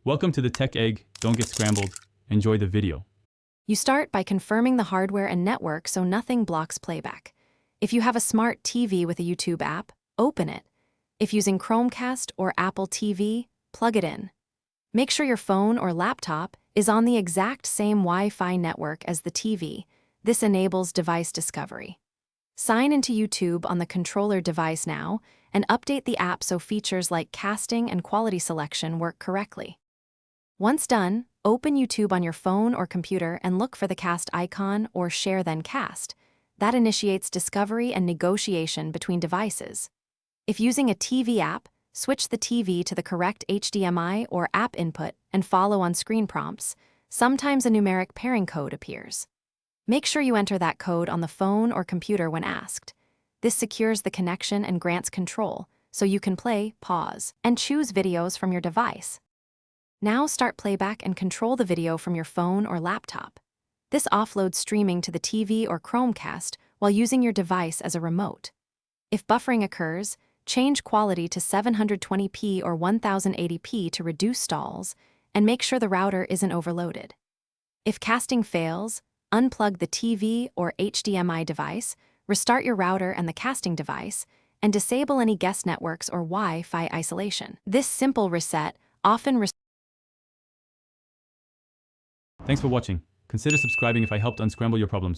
Welcome to the Tech Egg. Don't get scrambled. Enjoy the video. You start by confirming the hardware and network so nothing blocks playback. If you have a smart TV with a YouTube app, open it. If using Chromecast or Apple TV, plug it in. Make sure your phone or laptop is on the exact same Wi-Fi network as the TV. This enables device discovery. Sign into YouTube on the controller device now and update the app so features like casting and quality selection work correctly. Once done, open YouTube on your phone or computer and look for the cast icon or share then cast. That initiates discovery and negotiation between devices. If using a TV app, switch the TV to the correct HDMI or app input and follow on screen prompts. Sometimes a numeric pairing code appears. Make sure you enter that code on the phone or computer when asked. This secures the connection and grants control, so you can play, pause, and choose videos from your device. Now start playback and control the video from your phone or laptop. This offloads streaming to the TV or Chromecast while using your device as a remote. If buffering occurs, change quality to 720p or 1080p to reduce stalls, and make sure the router isn't overloaded. If casting fails, unplug the TV or HDMI device, restart your router and the casting device, and disable any guest networks or Wi-Fi isolation. This simple reset often Thanks for watching. Consider subscribing if I helped unscramble your problems.